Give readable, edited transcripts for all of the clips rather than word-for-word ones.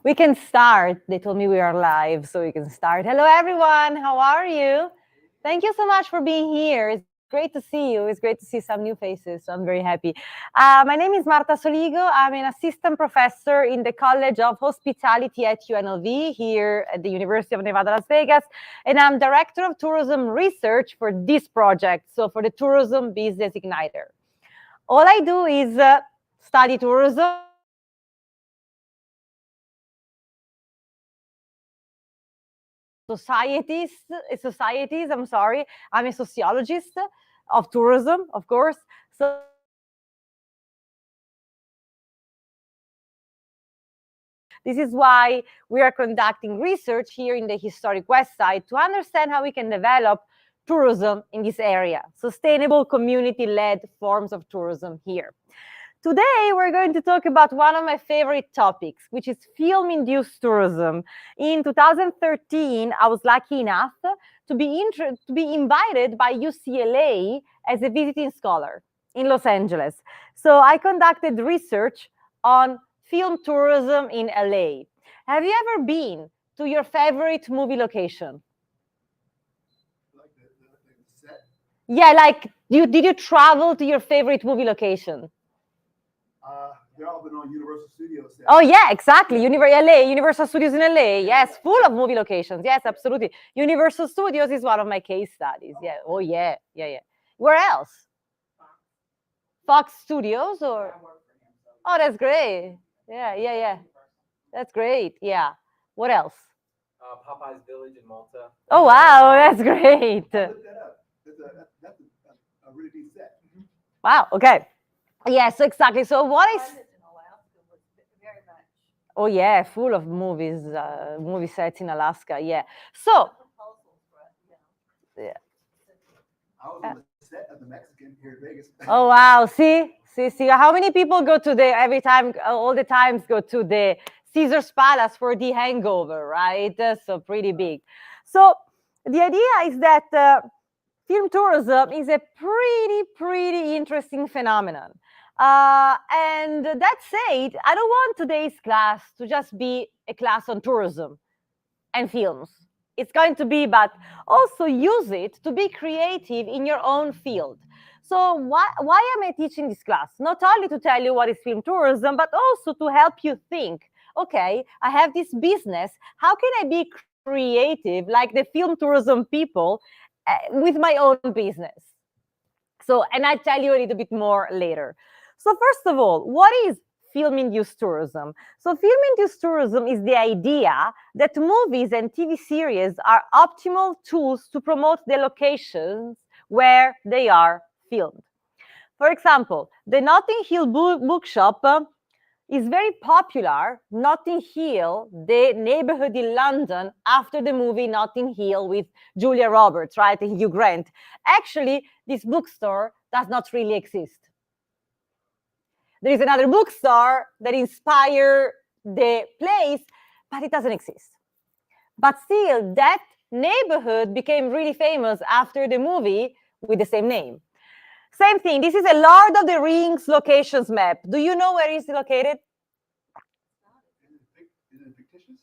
We can start. They told me we are live, so we can start. Hello, everyone. How are you? Thank you so much for being here. It's great to see you. It's great to see some new faces, so I'm very happy. My name is Marta Soligo. I'm an assistant professor in the College of Hospitality at UNLV here at the University of Nevada, Las Vegas, and I'm Director of Tourism Research for this project, so for the Tourism Business Igniter. All I do is study tourism, societies, I'm sorry. I'm a sociologist of tourism, of course. So this is why we are conducting research here in the historic West Side to understand how we can develop tourism in this area, sustainable community-led forms of tourism here. Today, we're going to talk about one of my favorite topics, which is film-induced tourism. In 2013, I was lucky enough to be invited by UCLA as a visiting scholar in Los Angeles. So I conducted research on film tourism in LA. Have you ever been to your favorite movie location? Like the set? Yeah, like, did you travel to your favorite movie location? They're all been on Universal Studios sets. Oh, yeah, exactly. LA, Universal Studios in LA. Yes, full of movie locations. Yes, absolutely. Universal Studios is one of my case studies. Yeah. Oh, yeah. Where else? Fox Studios or? Oh, that's great. Yeah. That's great. Yeah. What else? Popeye's Village in Malta. Oh, wow. That's great. I looked that up. That's a really deep set. Wow. Okay. Yes, exactly. So what is? Oh yeah, full of movies, movie sets in Alaska. Yeah. So. Yeah. I was on the set of the Mexican here in Vegas. Oh wow! See. How many people go to all the times go to the Caesar's Palace for The Hangover, right? So pretty big. So the idea is that film tourism is a pretty interesting phenomenon. And that said, I don't want today's class to just be a class on tourism and films. It's going to be, but also use it to be creative in your own field. So why am I teaching this class? Not only to tell you what is film tourism, but also to help you think, okay, I have this business. How can I be creative like the film tourism people with my own business? So, and I'll tell you a little bit more later. So first of all, what is film-induced tourism? So film-induced tourism is the idea that movies and TV series are optimal tools to promote the locations where they are filmed. For example, the Notting Hill bookshop is very popular. Notting Hill, the neighborhood in London after the movie Notting Hill with Julia Roberts, right, and Hugh Grant. Actually, this bookstore does not really exist. There is another bookstore that inspired the place, but it doesn't exist. But still, that neighborhood became really famous after the movie with the same name. Same thing, this is a Lord of the Rings locations map. Do you know where it's located? Is it fictitious?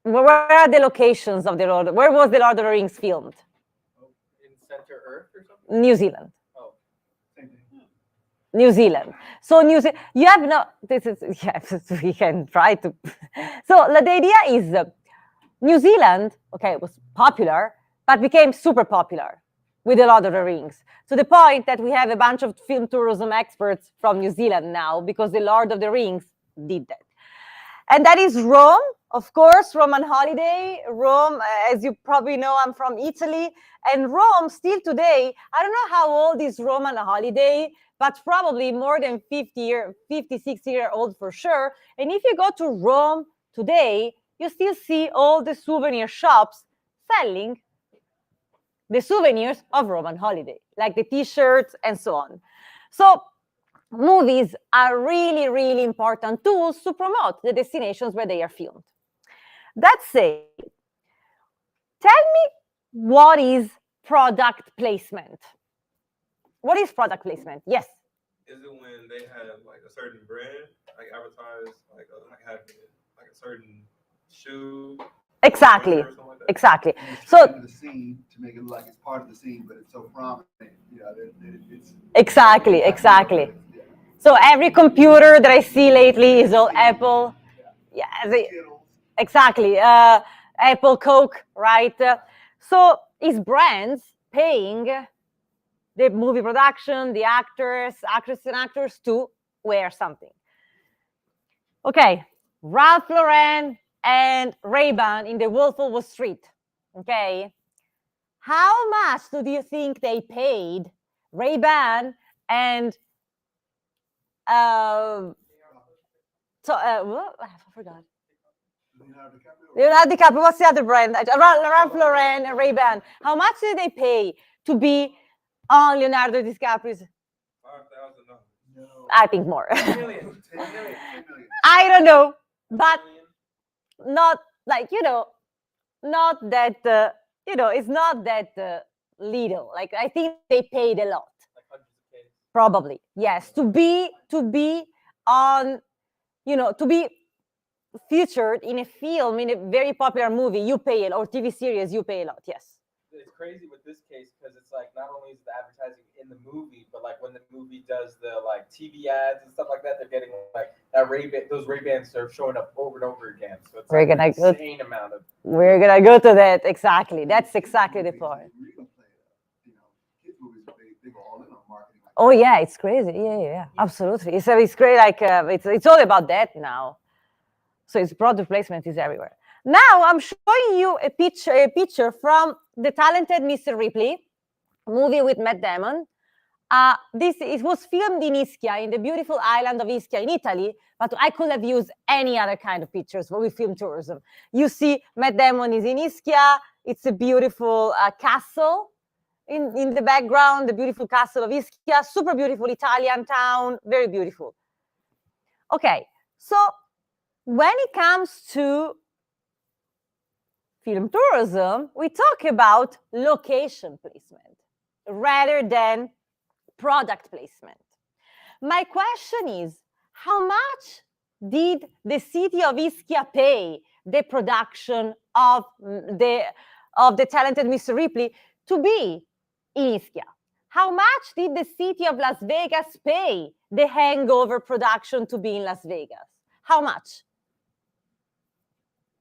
Where are the locations of the Lord? Where was the Lord of the Rings filmed? In Center Earth or something? New Zealand. Oh. Same thing. New Zealand. So New Zealand, you have no, this is, yes, we can try to. So the idea is New Zealand, okay, was popular, but became super popular with the Lord of the Rings, to the point that we have a bunch of film tourism experts from New Zealand now because the Lord of the Rings did that. And that is Rome, of course, Roman holiday. Rome, as you probably know, I'm from Italy. And Rome, still today, I don't know how old is Roman holiday, but probably more than 50, 60-year-old for sure. And if you go to Rome today, you still see all the souvenir shops selling the souvenirs of Roman holiday, like the t-shirts and so on. So movies are really important tools to promote the destinations where they are filmed. That said, tell me, what is product placement? What is product placement? Yes. Is it when they have like a certain brand, like advertise, like having like certain shoe. Exactly. Or something like that. Exactly. And it's So into the scene to make it look like it's part of the scene, but it's so prominent, you know, that it's exactly. Yeah. So every computer that I see lately is all Apple. Yeah, Skittles. exactly. Apple, Coke, right? So is brands paying the movie production, the actresses and actors to wear something? Okay, Ralph Lauren and Ray-Ban in The Wolf of Wall Street. Okay, how much do you think they paid Ray-Ban and what? I forgot. Leonardo DiCaprio. Leonardo DiCaprio. What's the other brand? Ralph Lauren and Ray-Ban. How much did they pay to be on Leonardo DiCaprio's? $5,000. No. I think more. 10 million. 10 million. 10 million. I don't know, but Million. not like not that it's not that little. Like I think they paid a lot. Like hundreds of Ks. Probably yes. To be on, to be featured in a film, in a very popular movie, you pay a lot, or TV series, you pay a lot. Yes. It's crazy with this case because it's like not only is the advertising in the movie, but like when the movie does the like TV ads and stuff like that, they're getting like that those Ray-Bans are showing up over and over again. So it's We're like gonna an go- insane amount of. We're gonna go to that exactly. That's exactly the point. We're gonna play it. You know, kids movies, they go all in on marketing. Like Oh yeah, it's crazy. Yeah. Absolutely. It's great. Like it's all about that now. So it's product placement is everywhere. Now I'm showing you a picture from The Talented Mr. Ripley, movie with Matt Damon. It was filmed in Ischia, in the beautiful island of Ischia in Italy, but I could have used any other kind of pictures when we film tourism. You see Matt Damon is in Ischia. It's a beautiful castle in the background, the beautiful castle of Ischia, super beautiful Italian town, very beautiful. Okay, so when it comes to film tourism, we talk about location placement rather than product placement. My question is, how much did the city of Ischia pay the production of the Talented Mr. Ripley to be in Ischia? How much did the city of Las Vegas pay the Hangover production to be in Las Vegas? How much?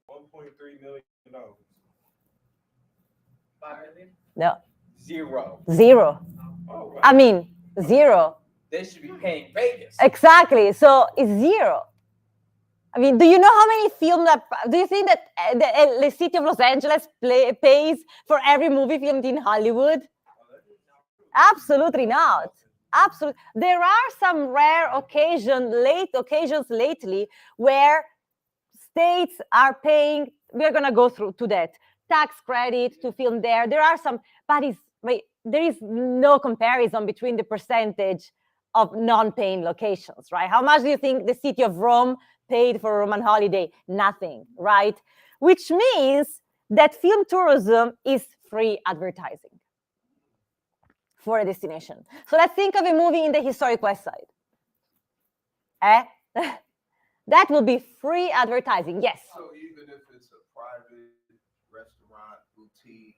$1.3 million. 5 million? No, Zero. zero. Oh, wow. I mean, zero. They should be paying Vegas. Exactly. So it's zero. I mean, do you know how many films do you think that the city of Los Angeles pays for every movie filmed in Hollywood? Absolutely not. Absolutely. There are some rare late occasions lately where states are paying, we're going to go through to that, tax credit to film there. There are some, but there is no comparison between the percentage of non-paying locations, right? How much do you think the city of Rome paid for a Roman holiday? Nothing, right? Which means that film tourism is free advertising for a destination. So let's think of a movie in the historic West Side. That will be free advertising, yes. So even if it's a private restaurant, boutique,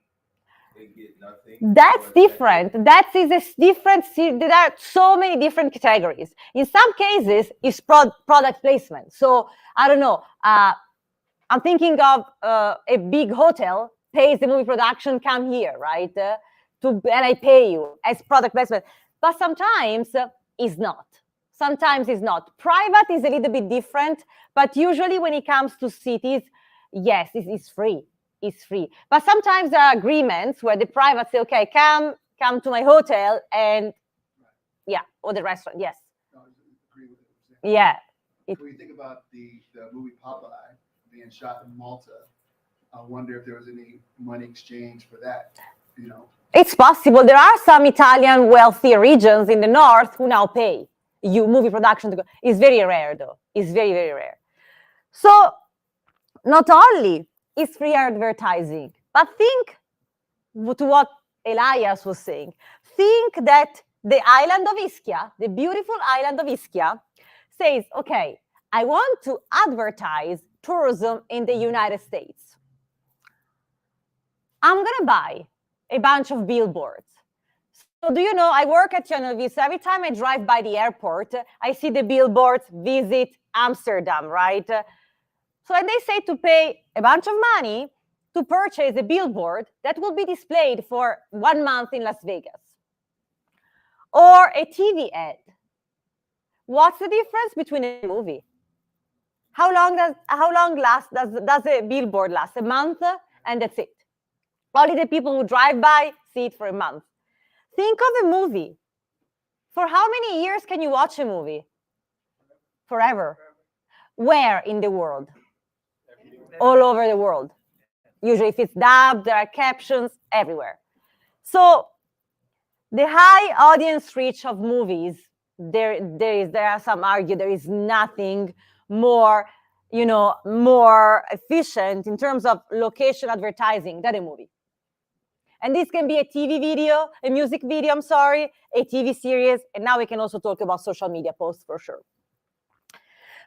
they get nothing? That's Or different. That is a different. There are so many different categories. In some cases, it's product placement. So I don't know. I'm thinking of a big hotel pays the movie production, come here, right? And I pay you as product placement. But sometimes it's not. Sometimes it's not. Private is a little bit different, but usually when it comes to cities, yes, it's free. It's free. But sometimes there are agreements where the private say, okay, come to my hotel and or the restaurant, yes. No, I agree with it. Yeah. When you think about the movie Popeye being shot in Malta, I wonder if there was any money exchange for that, you know? It's possible. There are some Italian wealthy regions in the north who now pay you movie production to go. It's very rare though. It's very, very rare. So not only is free advertising, but think to what Elias was saying. Think that the island of Ischia, the beautiful island of Ischia, says, okay, I want to advertise tourism in the United States. I'm going to buy a bunch of billboards. So do you know, I work at Economies, so every time I drive by the airport, I see the billboards, visit Amsterdam, right? So they say to pay a bunch of money to purchase a billboard that will be displayed for 1 month in Las Vegas. Or a TV ad. What's the difference between a movie? How long does a billboard last? A month, and that's it. Only the people who drive by see it for a month. Think of a movie. For how many years can you watch a movie? Forever. Where in the world? All over the world. Usually if it's dubbed, there are captions everywhere. So the high audience reach of movies, there are some argue there is nothing more, more efficient in terms of location advertising than a movie. And this can be a TV video, a music video, I'm sorry, a TV series, and now we can also talk about social media posts for sure.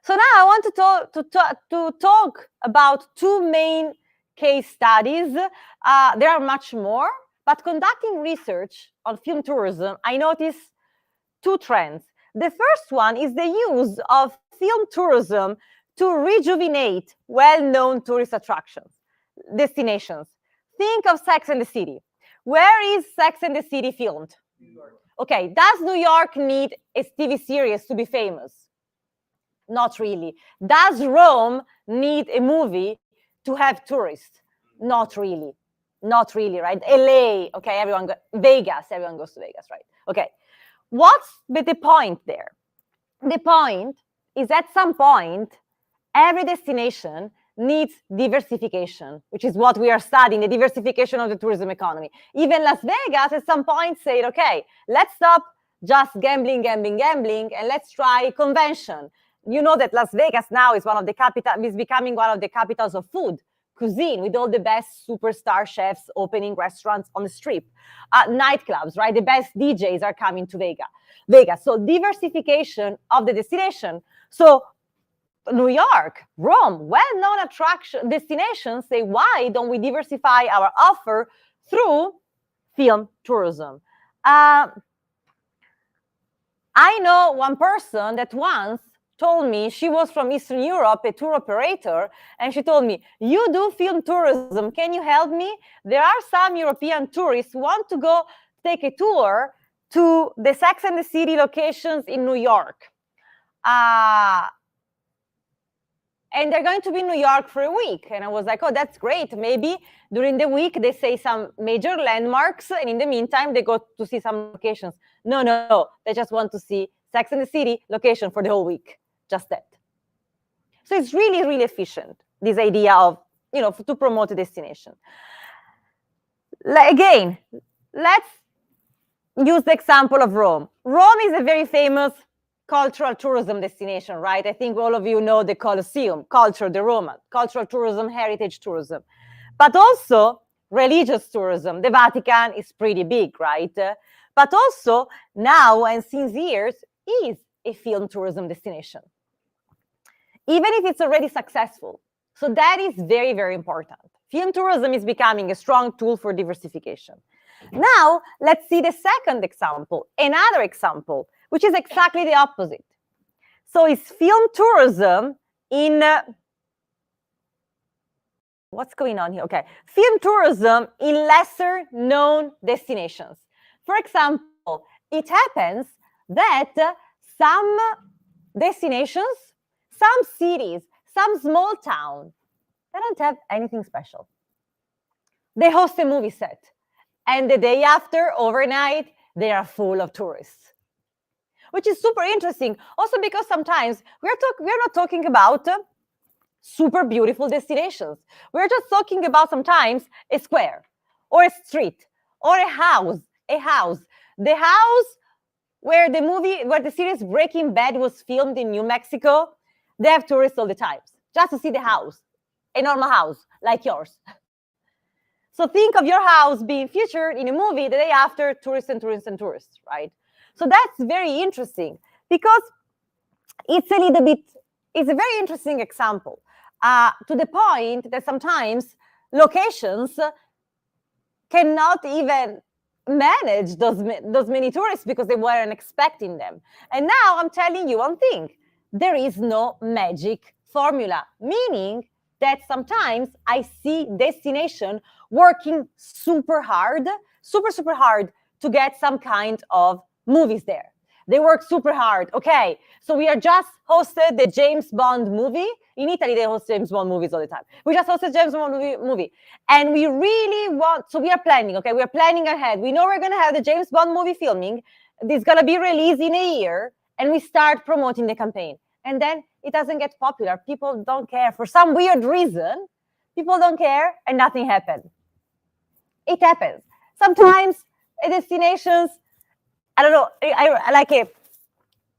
So now I want to talk about two main case studies. There are much more, but conducting research on film tourism, I noticed two trends. The first one is the use of film tourism to rejuvenate well-known tourist attractions, destinations. Think of Sex and the City. Where is Sex and the City filmed? New York. Okay, does New York need a TV series to be famous? Not really. Does Rome need a movie to have tourists? Not really. Not really, right? LA, okay, Vegas, everyone goes to Vegas, right? Okay, what's the point there? The point is at some point, every destination needs diversification, which is what we are studying, the diversification of the tourism economy. Even Las Vegas at some point said, okay, let's stop just gambling, and let's try convention. You know that Las Vegas now is becoming one of the capitals of food, cuisine, with all the best superstar chefs opening restaurants on the strip. Nightclubs, right? The best DJs are coming to Vegas. So diversification of the destination. So New York, Rome, well-known destinations say, why don't we diversify our offer through film tourism? I know one person that once told me, she was from Eastern Europe, a tour operator, and she told me, you do film tourism, can you help me? There are some European tourists who want to go take a tour to the Sex and the City locations in New York. And they're going to be in New York for a week. And I was like, oh, that's great. Maybe during the week, they say some major landmarks. And in the meantime, they go to see some locations. No. They just want to see Sex and the City location for the whole week. Just that. So it's really, really efficient, this idea of, to promote a destination. Again, let's use the example of Rome. Rome is a very famous cultural tourism destination, right? I think all of you know the Colosseum, the Roman, cultural tourism, heritage tourism, but also religious tourism. The Vatican is pretty big, right? But also now and since years is a film tourism destination, even if it's already successful. So that is very, very important. Film tourism is becoming a strong tool for diversification. Now, let's see the second example, another example, which is exactly the opposite. So it's film tourism in, what's going on here? Okay, film tourism in lesser known destinations. For example, it happens that some destinations, some cities, some small town, they don't have anything special. They host a movie set, and the day after, overnight, they are full of tourists, which is super interesting. Also because sometimes we're not talking about super beautiful destinations. We're just talking about sometimes a square or a street or a house. The house where the series Breaking Bad was filmed in New Mexico, they have tourists all the time, just to see the house, a normal house like yours. So think of your house being featured in a movie the day after, tourists, right? So that's very interesting because it's a very interesting example. to the point that sometimes locations cannot even manage those many tourists because they weren't expecting them. And now I'm telling you one thing, there is no magic formula, meaning that sometimes I see destination working super hard to get some kind of movies there. They work super hard. Okay, so we are just hosted the James Bond movie. In Italy, they host James Bond movies all the time. We just hosted James Bond movie. And we really want, so we are planning, okay? We are planning ahead. We know we're going to have the James Bond movie filming. It's going to be released in a year. And we start promoting the campaign. And then it doesn't get popular. People don't care. For some weird reason, people don't care and nothing happens. It happens. Sometimes destinations, I don't know, I like a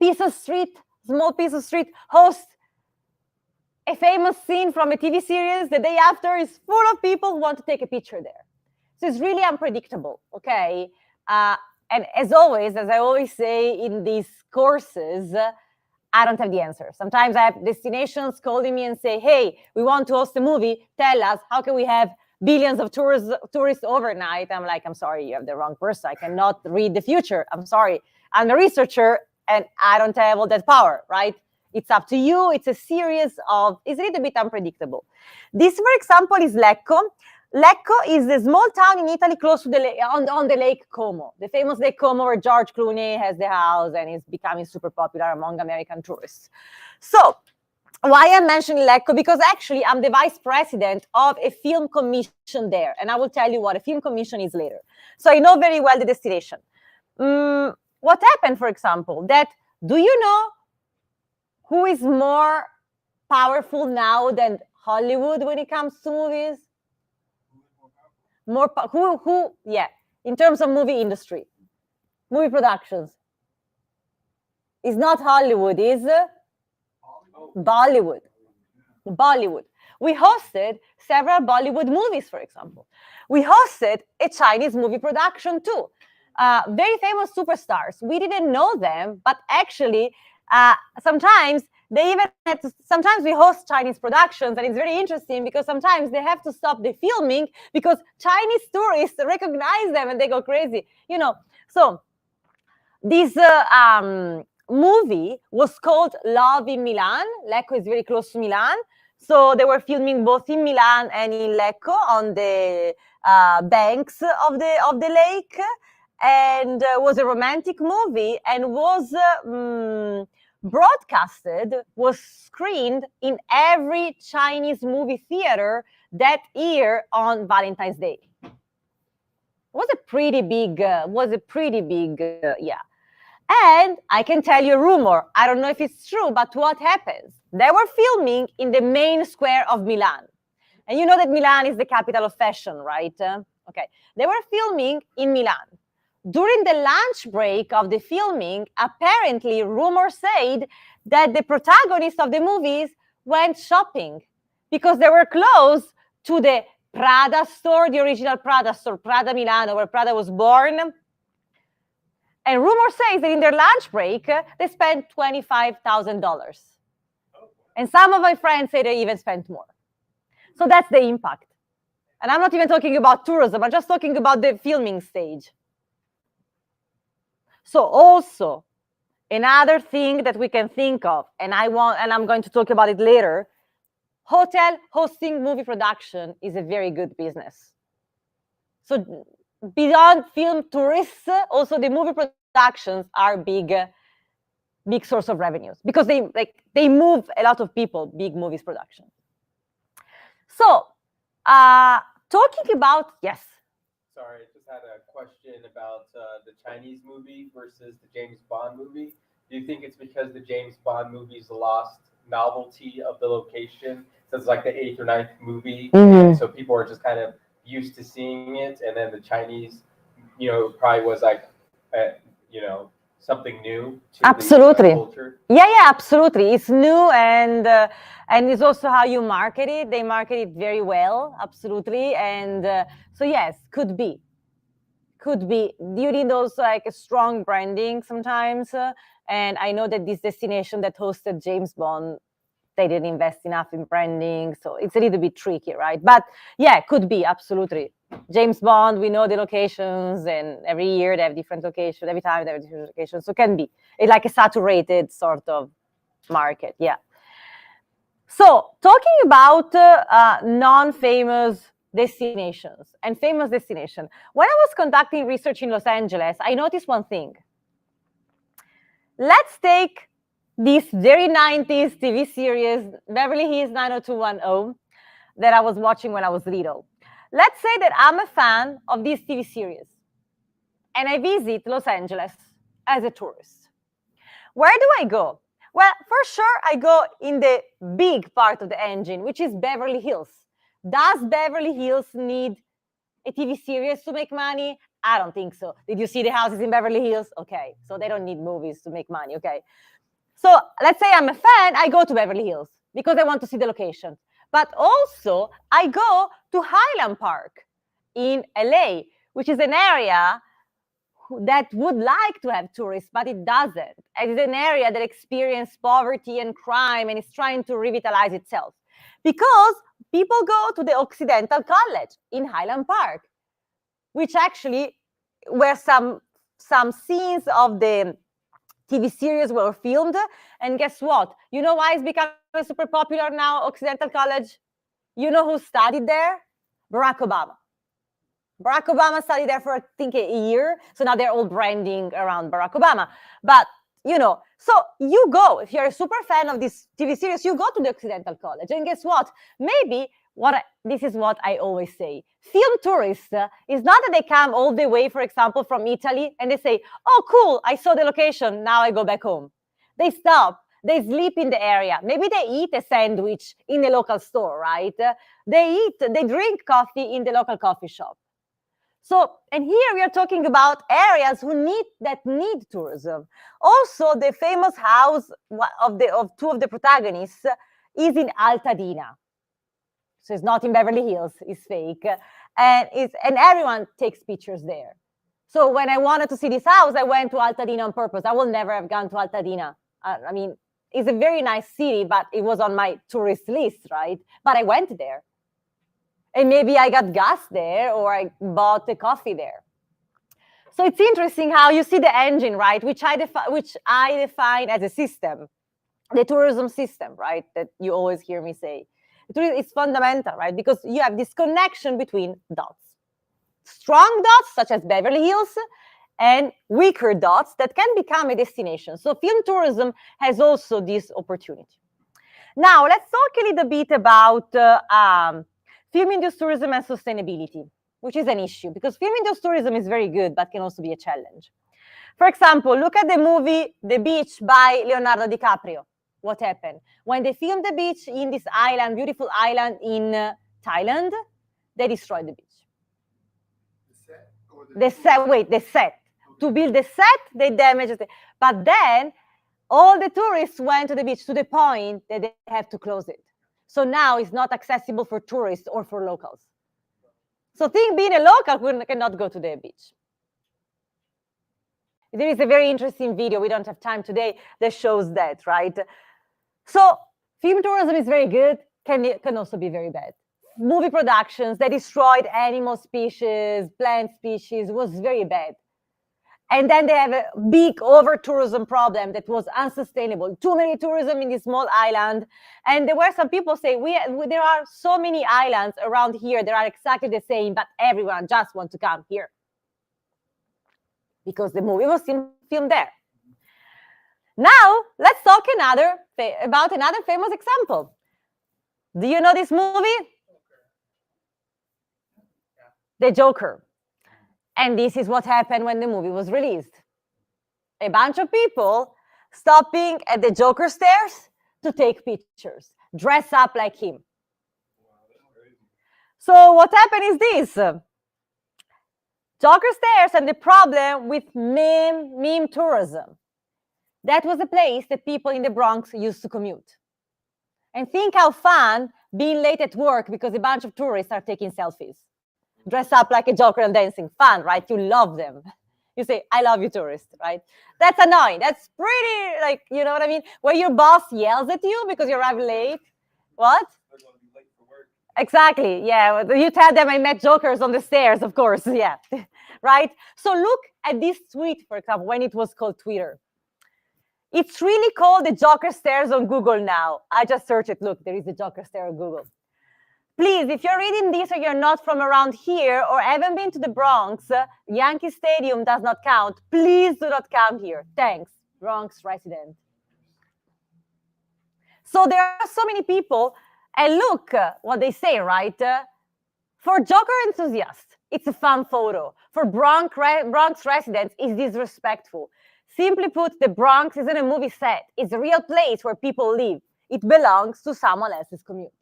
piece of street, small piece of street, host a famous scene from a TV series. The day after is full of people who want to take a picture there. So it's really unpredictable, okay? And as always, as I always say in these courses, I don't have the answer. Sometimes I have destinations calling me and say, hey, we want to host a movie. Tell us, how can we have billions of tourists overnight? I'm like, I'm sorry, you have the wrong person. I cannot read the future. I'm sorry. I'm a researcher and I don't have all that power, right? It's up to you. It's a series of, it's a little bit unpredictable. This, for example, is Lecco. Lecco is a small town in Italy close to the lake, on the Lake Como, the famous Lake Como where George Clooney has the house and is becoming super popular among American tourists. So, why I'm mentioning Lecco? Because actually I'm the vice president of a film commission there. And I will tell you what a film commission is later. So I know very well the destination. What happened, for example, that, do you know who is more powerful now than Hollywood when it comes to movies? Yeah, in terms of movie industry, movie productions. It's not Hollywood, is Bollywood. Bollywood. We hosted several Bollywood movies, for example. We hosted a Chinese movie production too. Very famous superstars. We didn't know them, but actually, sometimes they even had to, sometimes we host Chinese productions, and it's very interesting because sometimes they have to stop the filming because Chinese tourists recognize them and they go crazy. You know, so this movie was called Love in Milan. Lecco is very close to Milan. So they were filming both in Milan and in Lecco on the banks of the lake. And was a romantic movie and was broadcasted, was screened in every Chinese movie theater that year on Valentine's Day. It was a pretty big, yeah. And I can tell you a rumor. I don't know if it's true, but what happens? They were filming in the main square of Milan. And you know that Milan is the capital of fashion, right? Okay. They were filming in Milan. During the lunch break of the filming, apparently rumors said that the protagonists of the movies went shopping because they were close to the Prada store, the original Prada store, Prada Milano, where Prada was born. And rumor says that in their lunch break, they spent $25,000. And some of my friends say they even spent more. So that's the impact. And I'm not even talking about tourism. I'm just talking about the filming stage. So also, another thing that we can think of, and I'm going to talk about it later, hotel hosting movie production is a very good business. So beyond film tourists, also the movie productions are big source of revenues because they move a lot of people, big movies production. So talking about, yes. Sorry, I just had a question about the Chinese movie versus the James Bond movie. Do you think it's because the James Bond movies lost novelty of the location? So it's like the 8th or 9th movie, and so people are just kind of used to seeing it, and then the Chinese, probably was like, something new to absolutely. The culture. Yeah, absolutely. It's new, and it's also how you market it. They market it very well, absolutely. And so yes, could be. You need also like a strong branding sometimes. And I know that this destination that hosted James Bond they didn't invest enough in branding. So it's a little bit tricky, right? But yeah, could be, absolutely. James Bond, we know the locations, and every year they have different locations, every time they have different locations. So it can be. It's like a saturated sort of market, yeah. So talking about non-famous destinations and famous destination. When I was conducting research in Los Angeles, I noticed one thing. Let's take this very 90s TV series, Beverly Hills 90210, that I was watching when I was little. Let's say that I'm a fan of this TV series and I visit Los Angeles as a tourist. Where do I go? Well, for sure, I go in the big part of the engine, which is Beverly Hills. Does Beverly Hills need a TV series to make money? I don't think so. Did you see the houses in Beverly Hills? Okay, so they don't need movies to make money, okay. So let's say I'm a fan, I go to Beverly Hills because I want to see the location. But also, I go to Highland Park in LA, which is an area that would like to have tourists, but it doesn't. It is an area that experienced poverty and crime and is trying to revitalize itself. Because people go to the Occidental College in Highland Park, which actually where some scenes of the TV series were filmed. And guess what? You know why it's becoming super popular now, Occidental College? You know who studied there? Barack Obama. Barack Obama studied there for, I think, a year. So now they're all branding around Barack Obama. But, you know, so you go, if you're a super fan of this TV series, you go to the Occidental College. And guess what? Maybe this is what I always say. Film tourists is not that they come all the way, for example, from Italy, and they say, oh, cool, I saw the location, now I go back home. They stop. They sleep in the area. Maybe they eat a sandwich in the local store, right? They drink coffee in the local coffee shop. So, and here we are talking about areas that need tourism. Also, the famous house of two of the protagonists is in Altadena. So it's not in Beverly Hills, it's fake. And everyone takes pictures there. So when I wanted to see this house, I went to Altadena on purpose. I will never have gone to Altadena. I mean, it's a very nice city, but it was on my tourist list, right? But I went there. And maybe I got gas there or I bought a coffee there. So it's interesting how you see the engine, right? Which I define as a system, the tourism system, right? That you always hear me say. It's fundamental, right? Because you have this connection between dots. Strong dots, such as Beverly Hills, and weaker dots that can become a destination. So film tourism has also this opportunity. Now, let's talk a little bit about film-induced tourism and sustainability, which is an issue because film-induced tourism is very good, but can also be a challenge. For example, look at the movie The Beach by Leonardo DiCaprio. What happened? When they filmed the beach in this island, beautiful island in Thailand, they destroyed the beach. The set. Okay. To build the set, they damaged it. But then all the tourists went to the beach to the point that they have to close it. So now it's not accessible for tourists or for locals. So being a local cannot go to the beach. There is a very interesting video, we don't have time today, that shows that, right? So film tourism is very good, can also be very bad. Movie productions that destroyed animal species, plant species, was very bad. And then they have a big over-tourism problem that was unsustainable. Too many tourism in this small island. And there were some people say, there are so many islands around here that are exactly the same, but everyone just wants to come here. Because the movie was filmed there. Now, let's talk about another famous example. Do you know this movie? The Joker. And this is what happened when the movie was released. A bunch of people stopping at the Joker stairs to take pictures, dress up like him. So what happened is this. Joker stairs and the problem with meme tourism. That was a place that people in the Bronx used to commute. And think how fun being late at work because a bunch of tourists are taking selfies. Dress up like a Joker and dancing. Fun, right? You love them. You say, I love you, tourist, right? That's annoying. That's pretty, like, you know what I mean? Where your boss yells at you because you arrive late. What? They're gonna be late for work. Exactly. Yeah. You tell them I met jokers on the stairs, of course. Yeah. Right. So look at this tweet, for example, when it was called Twitter. It's really called the Joker Stairs on Google now. I just searched it. Look, there is the Joker Stair on Google. Please, if you're reading this or you're not from around here or haven't been to the Bronx, Yankee Stadium does not count. Please do not come here. Thanks, Bronx resident. So there are so many people, and look what they say, right? For Joker enthusiasts, it's a fun photo. For Bronx residents, it's disrespectful. Simply put, the Bronx isn't a movie set. It's a real place where people live. It belongs to someone else's commute.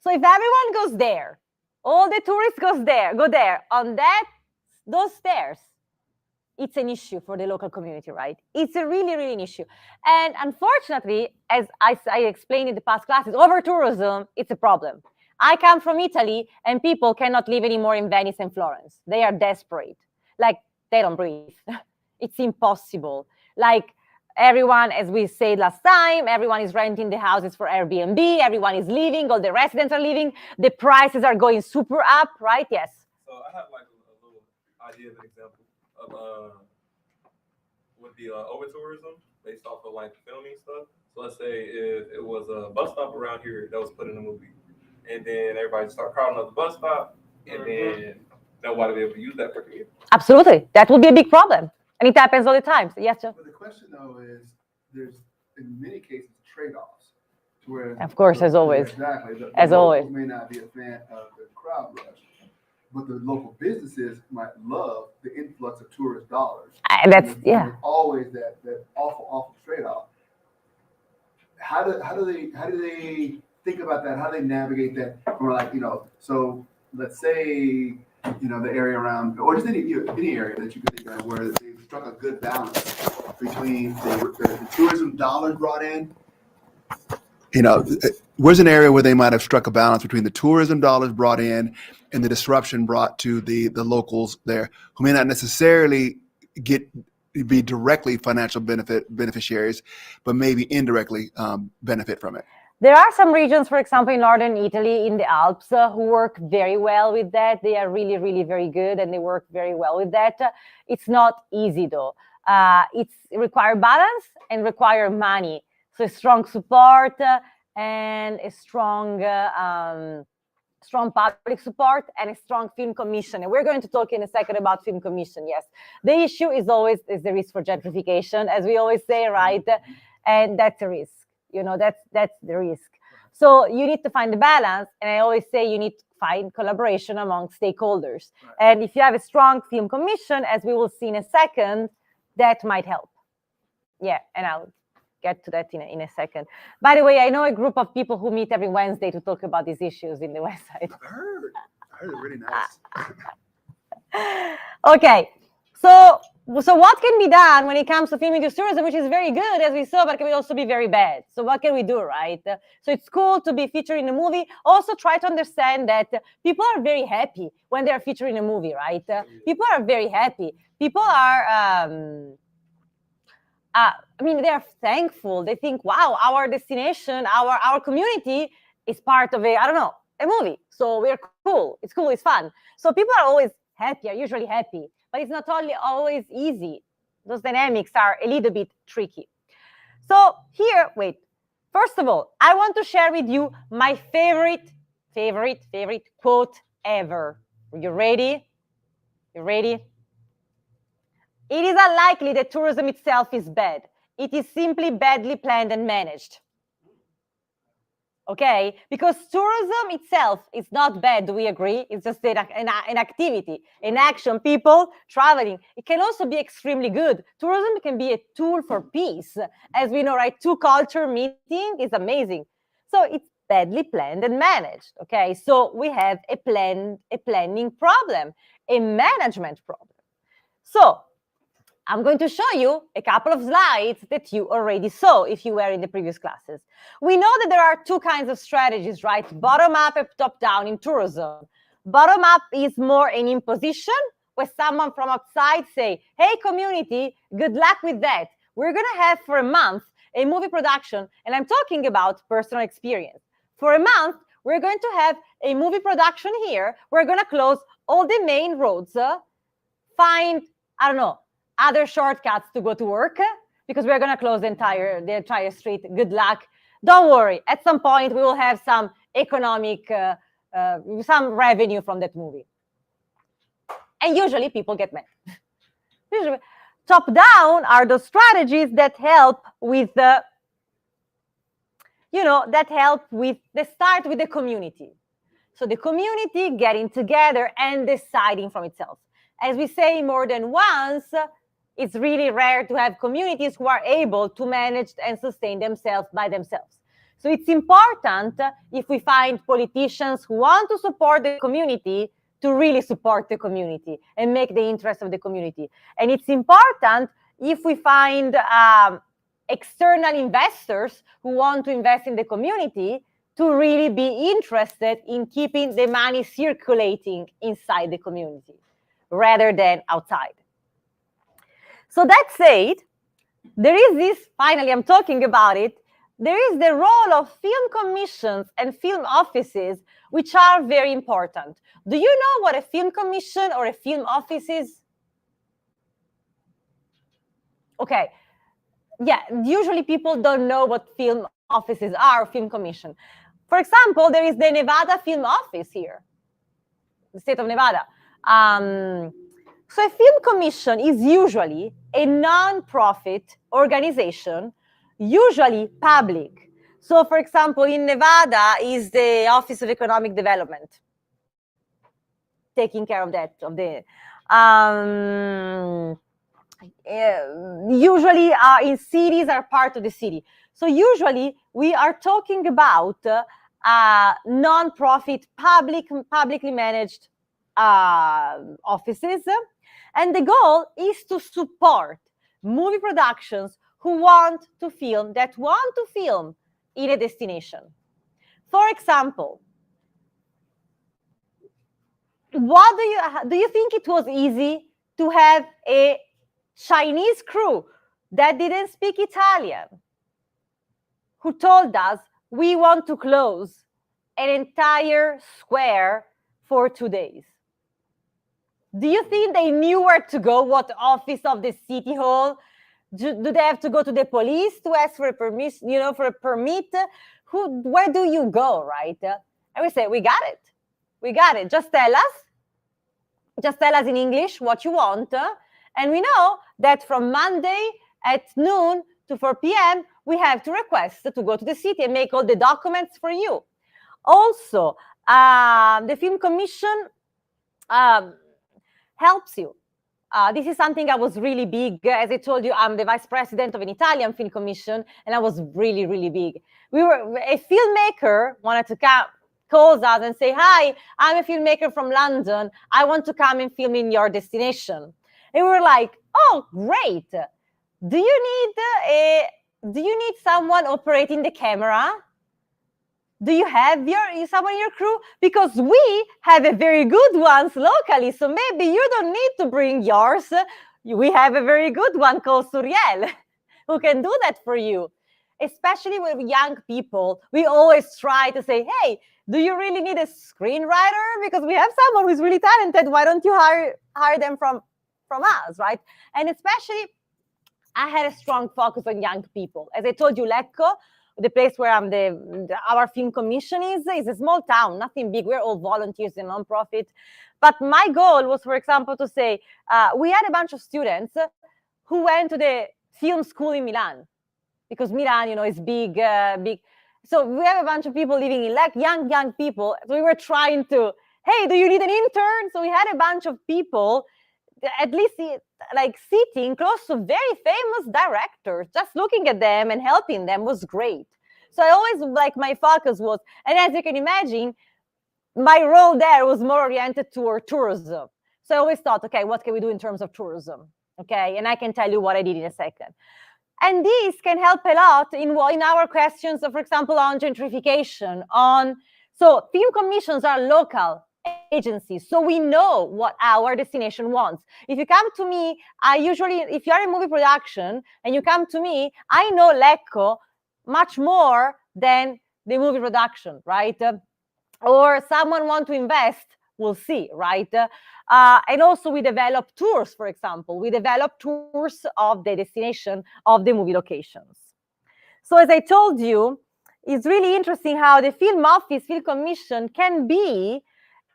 So if everyone goes there, all the tourists go there on those stairs, it's an issue for the local community, right? It's a really, really an issue. And unfortunately, as I explained in the past classes, over-tourism, it's a problem. I come from Italy, and people cannot live anymore in Venice and Florence. They are desperate. Like, they don't breathe. It's impossible. Like, everyone, as we said last time, everyone is renting the houses for Airbnb. Everyone is leaving. All the residents are leaving. The prices are going super up, right? Yes. So I have like a little idea of an example of would be over tourism based off of like filming stuff. So let's say if it was a bus stop around here that was put in a movie, and then everybody start crowding up the bus stop, and then nobody be able to use that for commute. Absolutely. That would be a big problem. And it happens all the time. So yes, Joe? But the question though is, there's in many cases trade-offs. To where, Of course, as always. Exactly. The As always. locals may not be a fan of the crowd rush, but the local businesses might love the influx of tourist dollars. And that's, And yeah. there's always that awful trade-off. How do they think about that? How do they navigate that? Or like, so let's say, the area around, or just any area that you could think of where they've struck a good balance between the tourism dollars brought in. Where's an area where they might have struck a balance between the tourism dollars brought in and the disruption brought to the locals there, who may not necessarily be directly financial beneficiaries, but maybe indirectly benefit from it. There are some regions, for example, in northern Italy, in the Alps, who work very well with that. They are really, really very good, and they work very well with that. It's not easy, though. It requires balance and require money. So a strong support and a strong public support and a strong film commission. And we're going to talk in a second about film commission, yes. The issue is always the risk for gentrification, as we always say, right? And that's a risk. That's the risk. So you need to find the balance. And I always say you need to find collaboration among stakeholders. Right. And if you have a strong film commission, as we will see in a second, that might help. Yeah, and I'll get to that in a second. By the way, I know a group of people who meet every Wednesday to talk about these issues in the West Side. I heard they're really nice. Okay, so what can be done when it comes to film-induced tourism, which is very good, as we saw, but can also be very bad. So what can we do, right? So it's cool to be featured in a movie. Also try to understand that people are very happy when they're featured in a movie, right? People are very happy. People are, they're thankful. They think, wow, our destination, our community is part of a movie. So we're cool. It's cool. It's fun. So people are always happy, are usually happy. But it's not always easy. Those dynamics are a little bit tricky. So here, first of all, I want to share with you my favorite quote ever. Are you ready? You ready? It is unlikely that tourism itself is bad. It is simply badly planned and managed. Okay? Because tourism itself is not bad, do we agree? It's just an activity, an action, people traveling. It can also be extremely good. Tourism can be a tool for peace. As we know, right? Two culture meeting is amazing. So it's badly planned and managed. Okay? So we have a planning problem, a management problem. So I'm going to show you a couple of slides that you already saw if you were in the previous classes. We know that there are two kinds of strategies, right? Bottom up and top down in tourism. Bottom up is more an imposition, when someone from outside say, hey, community, good luck with that. We're going to have for a month a movie production, and I'm talking about personal experience. For a month, we're going to have a movie production here. We're going to close all the main roads, find, I don't know, other shortcuts to go to work, because we're going to close the entire street. Good luck. Don't worry. At some point, we will have some economic, some revenue from that movie. And usually people get mad. Usually, top down are those strategies that help with the, they start with the community. So the community getting together and deciding from itself. As we say more than once, it's really rare to have communities who are able to manage and sustain themselves by themselves. So it's important, if we find politicians who want to support the community, to really support the community and make the interest of the community. And it's important if we find external investors who want to invest in the community to really be interested in keeping the money circulating inside the community rather than outside. So that said, there is this, finally I'm talking about it, there is the role of film commissions and film offices, which are very important. Do you know what a film commission or a film office is? Okay, yeah, usually people don't know what film offices are, or film commission. For example, there is the Nevada Film Office here, the state of Nevada. So a film commission is usually a non-profit organization, usually public. So for example, in Nevada is the Office of Economic Development, taking care of that, usually in cities are part of the city. So usually we are talking about non-profit, publicly managed offices. And the goal is to support movie productions who want to film, in a destination. For example, do you think it was easy to have a Chinese crew that didn't speak Italian, who told us, we want to close an entire square for 2 days? Do you think they knew where to go, what office of the city hall? Do they have to go to the police to ask for a permission, for a permit? Where do you go, right? And we say, we got it. We got it. Just tell us in English what you want. And we know that from Monday at noon to 4 p.m., we have to request to go to the city and make all the documents for you. Also, the Film Commission helps you. This is something I was really big. As I told you, I'm the vice president of an Italian film commission, and I was really, really big. A filmmaker wanted to come, calls us and say, hi, I'm a filmmaker from London. I want to come and film in your destination. And we were like, oh, great. Do you need someone operating the camera? Do you have someone in your crew? Because we have a very good ones locally, so maybe you don't need to bring yours. We have a very good one called Suriel, who can do that for you. Especially with young people, we always try to say, hey, do you really need a screenwriter? Because we have someone who's really talented. Why don't you hire them from us, right? And especially, I had a strong focus on young people. As I told you, Lecco, the place where our film commission is a small town, nothing big. We're all volunteers in non-profit. But my goal was, for example, to say, we had a bunch of students who went to the film school in Milan, because Milan, is big. So we have a bunch of people living in young people. So we were trying to, hey, do you need an intern? So we had a bunch of people, at least sitting close to very famous directors, just looking at them and helping them was great. So I always, my focus was, and as you can imagine, my role there was more oriented toward tourism. So I always thought, okay, what can we do in terms of tourism? Okay, and I can tell you what I did in a second. And this can help a lot in our questions, for example, on gentrification, so film commissions are local agencies, so we know what our destination wants. If you come to me, if you're in movie production and you come to me, I know Lecco much more than the movie production, right? Or someone want to invest, we'll see, right? And also we develop tours, for example. We develop tours of the destination of the movie locations. So as I told you, it's really interesting how the film office, film commission can be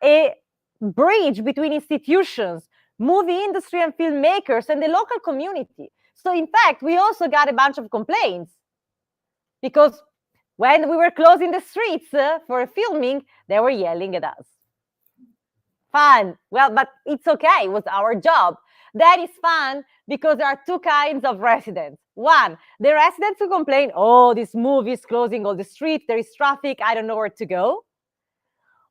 a bridge between institutions, movie industry and filmmakers, and the local community. So in fact, we also got a bunch of complaints because when we were closing the streets for filming, they were yelling at us. Fun. Well, but it's okay. It was our job. That is fun because there are two kinds of residents. One, the residents who complain, oh, this movie is closing all the streets, there is traffic, I don't know where to go.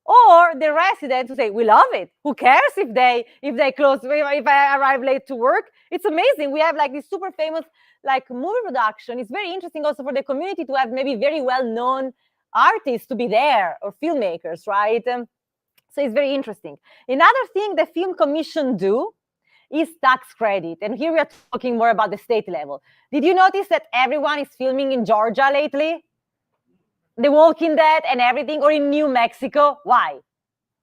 Or the residents who say, we love it. Who cares if they close, if I arrive late to work? It's amazing. We have like this super famous like movie production. It's very interesting also for the community to have maybe very well-known artists to be there or filmmakers, right? So it's very interesting. Another thing the film commission do is tax credit. And here we are talking more about the state level. Did you notice that everyone is filming in Georgia lately? The Walking Dead and everything, or in New Mexico? Why?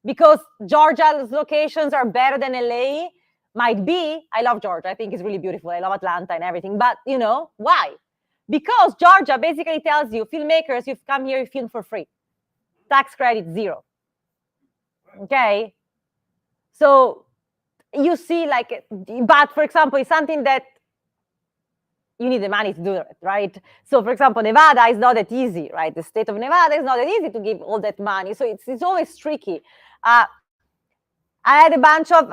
Because Georgia's locations are better than LA? Might be. I love Georgia. I think it's really beautiful. I love Atlanta and everything. But, you know, why? Because Georgia basically tells you, filmmakers, you've come here, you film for free. Tax credit, 0. Okay? So you see, like, but for example, it's something that you need the money to do it, right? So for example, Nevada is not that easy, right? The state of Nevada is not that easy to give all that money. So it's always tricky. I had a bunch of,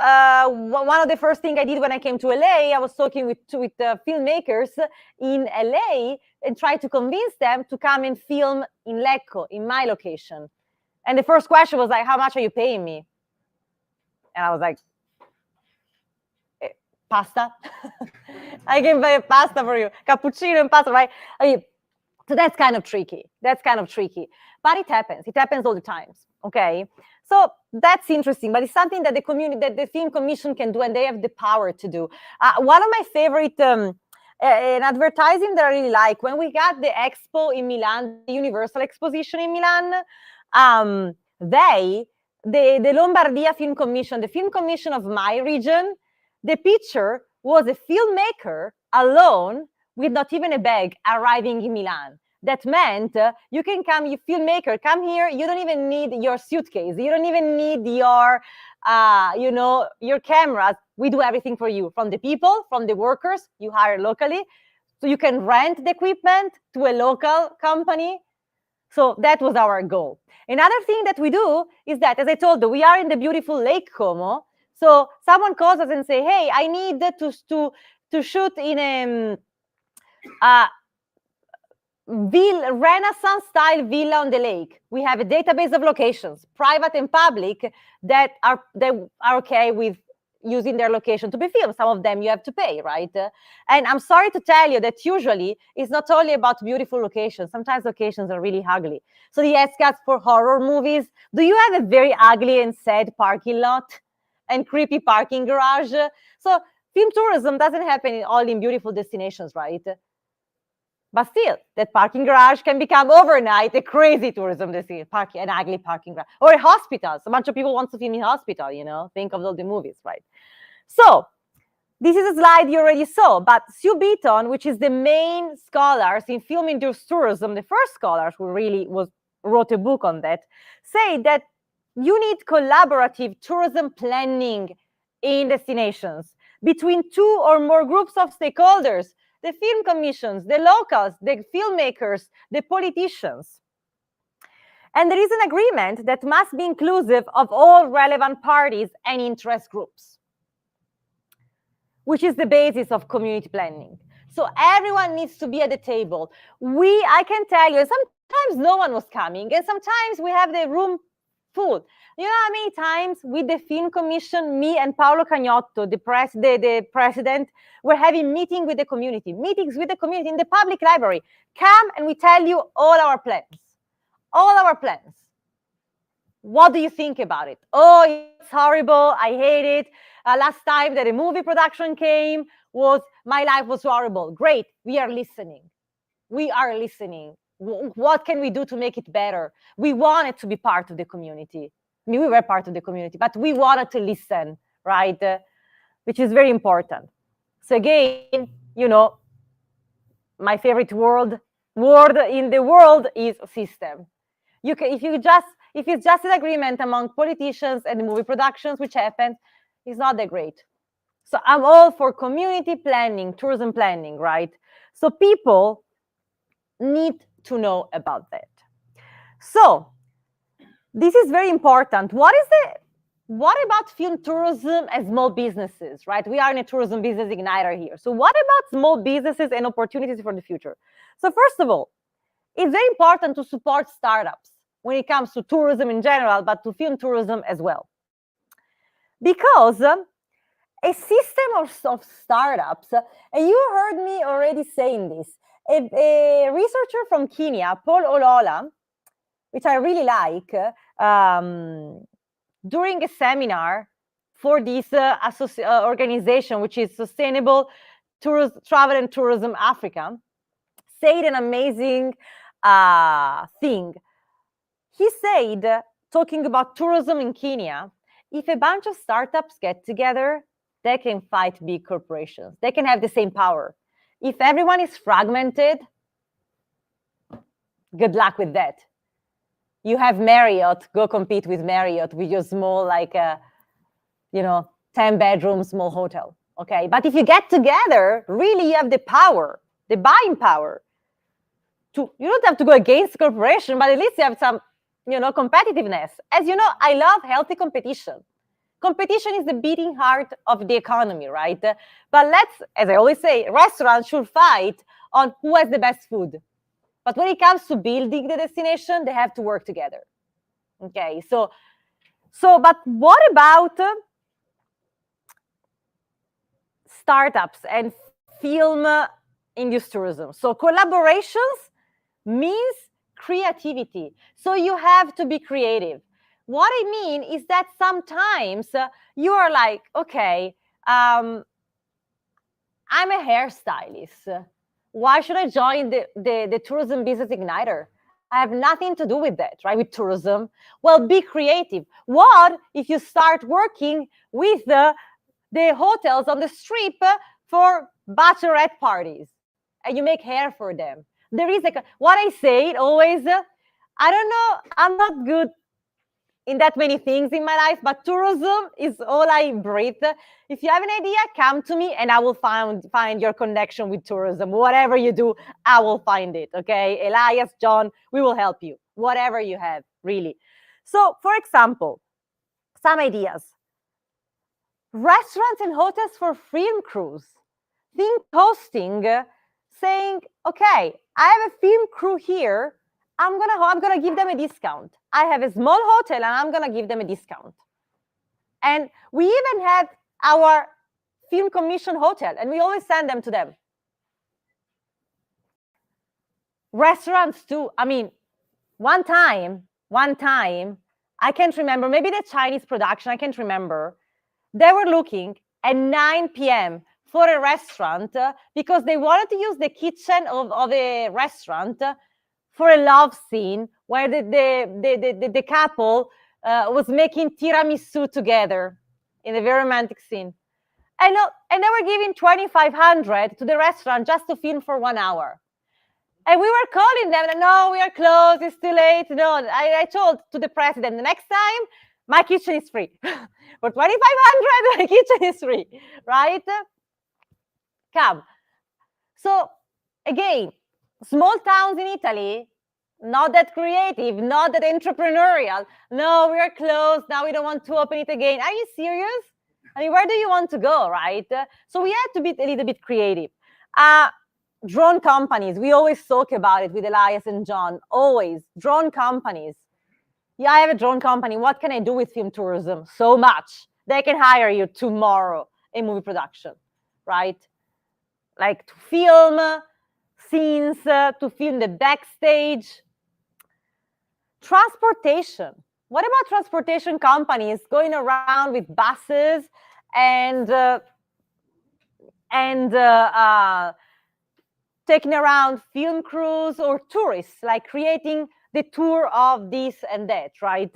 one of the first things I did when I came to LA, I was talking with filmmakers in LA and tried to convince them to come and film in Lecco, in my location. And the first question was like, how much are you paying me? And I was like, pasta. I can buy pasta for you, cappuccino and pasta, right? I mean, so that's kind of tricky. But it happens all the times. Okay, so that's interesting. But it's something that the community, that the film commission can do, and they have the power to do. One of my favorite an advertising that I really like, when we got the expo in Milan, the Universal Exposition in Milan, the Lombardia Film Commission, the film commission of my region, the picture was a filmmaker alone with not even a bag arriving in Milan. That meant you can come, you filmmaker, come here. You don't even need your suitcase. You don't even need your, your cameras. We do everything for you, from the people, from the workers you hire locally. So you can rent the equipment to a local company. So that was our goal. Another thing that we do is that, as I told you, we are in the beautiful Lake Como. So someone calls us and say, hey, I need to shoot in a Renaissance-style villa on the lake. We have a database of locations, private and public, that are okay with using their location to be filmed. Some of them you have to pay, right? And I'm sorry to tell you that usually it's not only about beautiful locations. Sometimes locations are really ugly. So they ask us for horror movies. Do you have a very ugly and sad parking lot and creepy parking garage? So film tourism doesn't happen all in beautiful destinations, right? But still, that parking garage can become overnight a crazy tourism destination, an ugly parking garage. Or a hospital. So a bunch of people want to film in hospital, think of all the movies, right? So this is a slide you already saw, but Sue Beaton, which is the main scholars in film-induced tourism, the first scholars who really wrote a book on that, say that you need collaborative tourism planning in destinations between 2 or more groups of stakeholders, the film commissions, the locals, the filmmakers, the politicians. And there is an agreement that must be inclusive of all relevant parties and interest groups, which is the basis of community planning. So everyone needs to be at the table. I can tell you, sometimes no one was coming, and sometimes we have the room full. You know how many times with the film commission, me and Paolo Cagnotto, the president, were having meetings with the community in the public library. Come and we tell you all our plans. What do you think about it? Oh, it's horrible. I hate it. Last time that a movie production came, my life was horrible. Great. We are listening. We are listening. What can we do to make it better? We wanted to be part of the community. I mean, we were part of the community, but we wanted to listen, right? Which is very important. So again, my favorite word in the world is system. If it's just an agreement among politicians and movie productions, which happens, it's not that great. So I'm all for community planning, tourism planning, right? So people need to know about that. So this is very important. What about film tourism and small businesses, right? We are in a tourism business igniter here. So what about small businesses and opportunities for the future? So first of all, it's very important to support startups when it comes to tourism in general, but to film tourism as well. Because a system of startups, and you heard me already saying this, a researcher from Kenya, Paul Olola, which I really like, during a seminar for this organization, which is Sustainable Travel and Tourism Africa, said an amazing thing. He said, talking about tourism in Kenya, if a bunch of startups get together, they can fight big corporations. They can have the same power. If everyone is fragmented, good luck with that. You have Marriott, go compete with Marriott with your small, 10-bedroom small hotel, okay? But if you get together, really you have the power, the buying power. You don't have to go against corporation, but at least you have some, competitiveness. As you know, I love healthy competition. Competition is the beating heart of the economy, right? But as I always say, restaurants should fight on who has the best food. But when it comes to building the destination, they have to work together. Okay, but what about startups and film-induced tourism? So collaborations means creativity. So you have to be creative. What I mean is that sometimes you are like, okay, I'm a hairstylist. Why should I join the tourism business igniter? I have nothing to do with that, right? With tourism. Well, be creative. What if you start working with the hotels on the strip for bachelorette parties and you make hair for them? There is what I say always, I don't know, I'm not good in that many things in my life, but tourism is all I breathe. If you have an idea, come to me and I will find your connection with tourism. Whatever you do, I will find it, okay? Elias, John, we will help you. Whatever you have, really. So, for example, some ideas. Restaurants and hotels for film crews. Think hosting, saying, okay, I have a film crew here. I'm gonna give them a discount. I have a small hotel and I'm gonna give them a discount. And we even have our film commission hotel and we always send them to them. Restaurants too. I mean, one time, I can't remember, maybe the Chinese production, I can't remember. They were looking at 9 p.m. for a restaurant because they wanted to use the kitchen of a restaurant for a love scene where the couple was making tiramisu together in a very romantic scene. And they were giving $2,500 to the restaurant just to film for 1 hour. And we were calling them, no, we are closed, it's too late. No, I told to the president, the next time, my kitchen is free. For $2,500, my kitchen is free, right? Come. So again, small towns in Italy, not that creative, not that entrepreneurial. No, we are closed. Now we don't want to open it again. Are you serious? I mean, where do you want to go, right? So we had to be a little bit creative. Drone companies, we always talk about it with Elias and John, always. Drone companies. Yeah, I have a drone company. What can I do with film tourism? So much. They can hire you tomorrow in movie production, right? Like to film scenes, to film the backstage. Transportation. what about transportation companies going around with buses and taking around film crews or tourists, like creating the tour of this and that, right?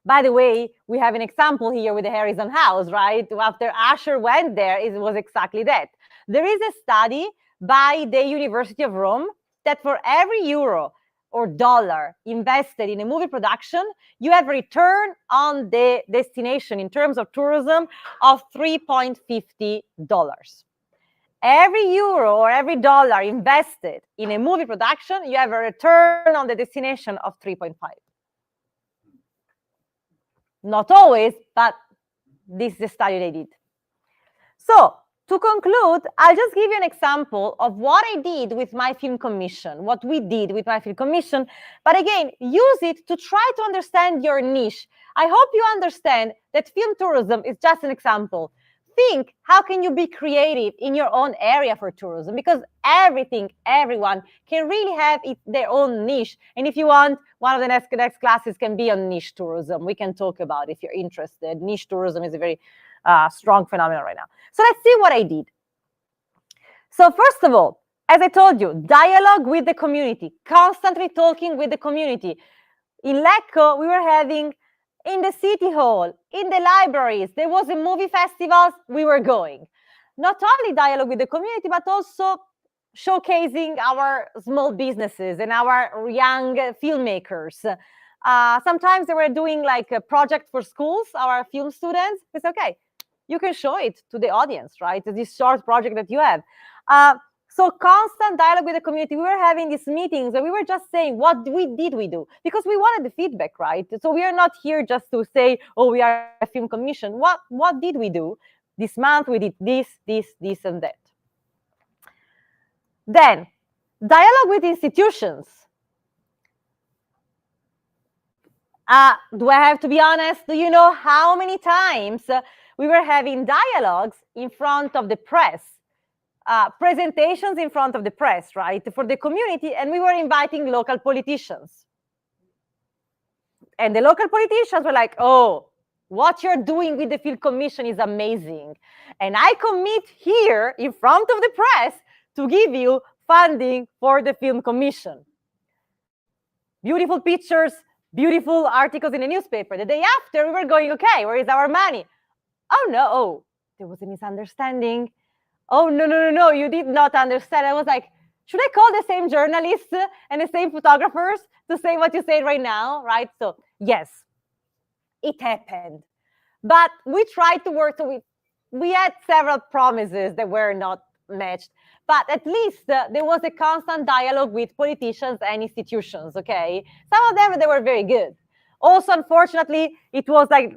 By the way, we have an example here with the Harrison House, right? After Usher went there, it was exactly that. There is a study by the University of Rome that for every euro or dollar invested in a movie production, you have return on the destination in terms of tourism of $3.50. Every euro or every dollar invested in a movie production, you have a return on the destination of 3.5. Not always, but this is the study they did. So to conclude, I'll just give you an example of what I did with my film commission, what we did with my film commission. But again, use it to try to understand your niche. I hope you understand that film tourism is just an example. Think, how can you be creative in your own area for tourism? Because everyone can really have their own niche. And if you want, one of the next classes can be on niche tourism. We can talk about it if you're interested. Niche tourism is a very strong phenomenon right now. So let's see what I did. So first of all, as I told you, dialogue with the community, constantly talking with the community. In Lecco, we were having in the city hall, in the libraries, there was a movie festivals, we were going. Not only dialogue with the community, but also showcasing our small businesses and our young filmmakers. Sometimes they were doing like a project for schools, our film students. It's okay, you can show it to the audience, right? This short project that you have. So constant dialogue with the community. We were having these meetings and we were just saying, what did we do? Because we wanted the feedback, right? So we are not here just to say, oh, we are a film commission. What did we do? This month we did this, and that. Then, dialogue with institutions. Do I have to be honest? Do you know how many times we were having dialogues in front of the press? Presentations in front of the press, right, for the community, and we were inviting local politicians. And the local politicians were like, oh, what you're doing with the film commission is amazing. And I commit here in front of the press to give you funding for the film commission. Beautiful pictures, beautiful articles in the newspaper. The day after, we were going, okay, where is our money? Oh, no, there was a misunderstanding. Oh, no, you did not understand. I was like, should I call the same journalists and the same photographers to say what you say right now, right? So yes, it happened. But we tried to work, so we had several promises that were not matched. But at least there was a constant dialogue with politicians and institutions, okay? Some of them, they were very good. Also, unfortunately, it was like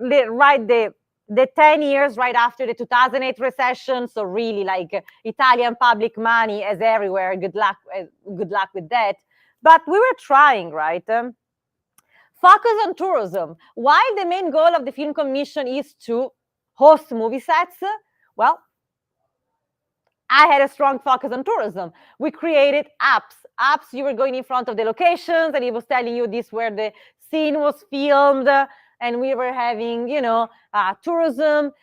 the 10 years right after the 2008 recession. So really like Italian public money as everywhere. Good luck with that. But we were trying, right? Focus on tourism. While the main goal of the Film Commission is to host movie sets, well, I had a strong focus on tourism. We created apps. You were going in front of the locations and it was telling you this where the scene was filmed. And we were having, tourism,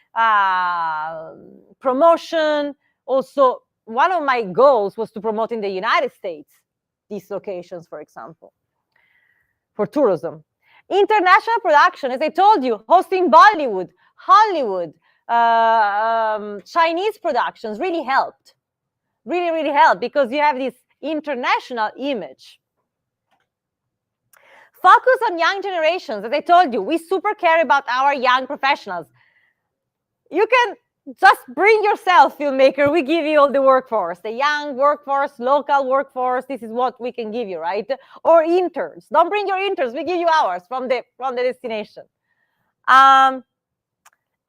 promotion. Also, one of my goals was to promote in the United States these locations, for example, for tourism. International production, as I told you, hosting Bollywood, Hollywood, Chinese productions really helped. Really helped because you have this international image. Focus on young generations. As I told you, we super care about our young professionals. You can just bring yourself, filmmaker. We give you all the workforce, the young workforce, local workforce. This is what we can give you, right? Or interns. Don't bring your interns. We give you ours from the destination.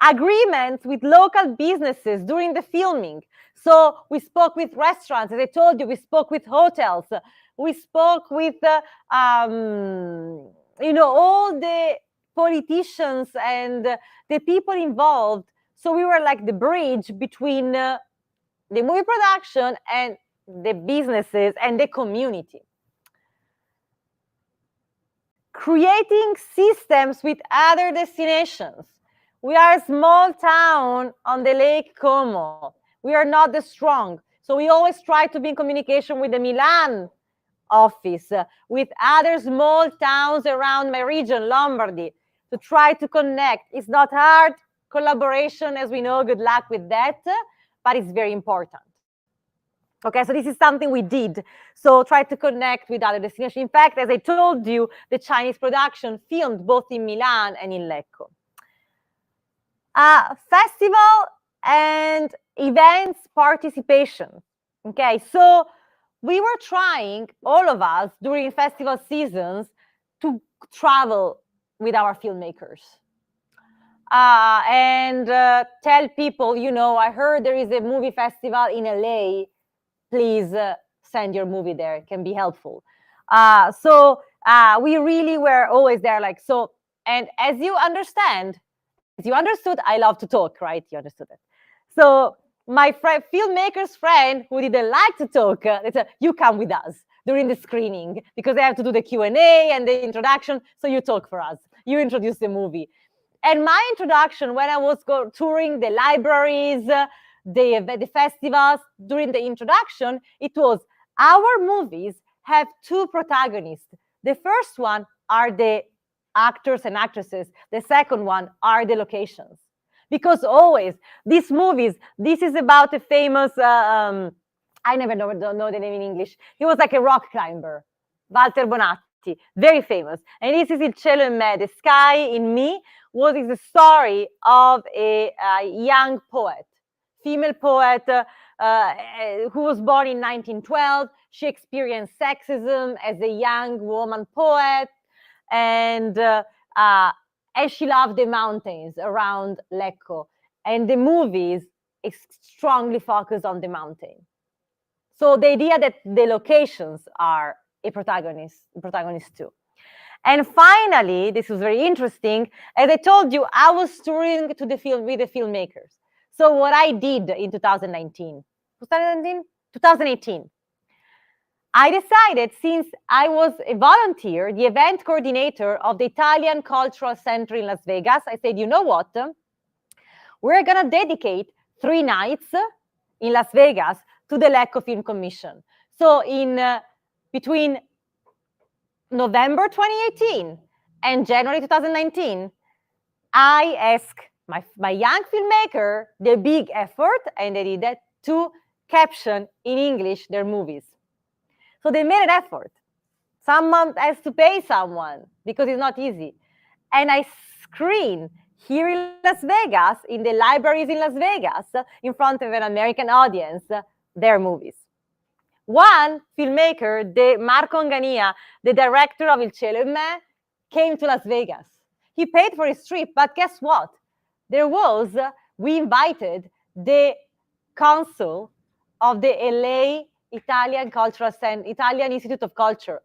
Agreements with local businesses during the filming. So we spoke with restaurants. As I told you, we spoke with hotels. We spoke with, all the politicians and the people involved. So we were like the bridge between the movie production and the businesses and the community. creating systems with other destinations. We are a small town on the Lake Como. We are not that strong. So we always try to be in communication with the Milan office, with other small towns around my region, Lombardy, to try to connect. It's not hard. Collaboration, as we know, good luck with that, but it's very important. Okay, so this is something we did. So try to connect with other destinations. In fact, as I told you, the Chinese production filmed both in Milan and in Lecco. Festival and events participation. Okay, so we were trying, all of us, during festival seasons, to travel with our filmmakers. And tell people, you know, I heard there is a movie festival in LA. Please send your movie there. It can be helpful. So we really were always there, like, so. And as you understand, as you understood, I love to talk, right? You understood it. So my filmmaker's friend who didn't like to talk, they said, you come with us during the screening because they have to do the Q&A and the introduction. So you talk for us. You introduce the movie. And my introduction, when I was touring the libraries, the festivals, during the introduction, it was our movies have two protagonists. The first one are the actors and actresses. The second one are the locations. Because always, these movies, this is about a famous, I never don't know the name in English. He was like a rock climber, Walter Bonatti, very famous. And this is Il cielo in me, the sky in me, what is the story of a young poet, female poet who was born in 1912. She experienced sexism as a young woman poet, and she loved the mountains around Lecco. And the movies is strongly focused on the mountain. So the idea that the locations are a protagonist too. And finally, this was very interesting. As I told you, I was touring to the film with the filmmakers. So what I did in 2018, I decided, since I was a volunteer, the event coordinator of the Italian Cultural Center in Las Vegas, I said, you know what? We're going to dedicate 3 nights in Las Vegas to the Lecco Film Commission. So between November 2018 and January 2019, I asked my young filmmaker the big effort, and they did that, to caption in English their movies. So they made an effort. Someone has to pay someone because it's not easy. And I screened here in Las Vegas, in the libraries in Las Vegas, in front of an American audience, their movies. One filmmaker, Marco Ngania, the director of Il cielo in me, came to Las Vegas. He paid for his trip, but guess what? We invited the consul of the LA Italian Institute of Culture.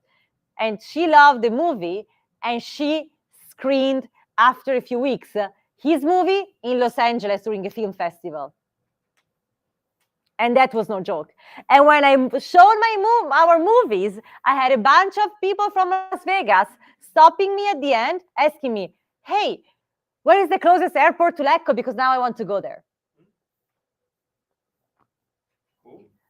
And she loved the movie, and she screened, after a few weeks, his movie in Los Angeles during a film festival. And that was no joke. And when I showed our movies, I had a bunch of people from Las Vegas stopping me at the end, asking me, hey, where is the closest airport to Lecco? Because now I want to go there.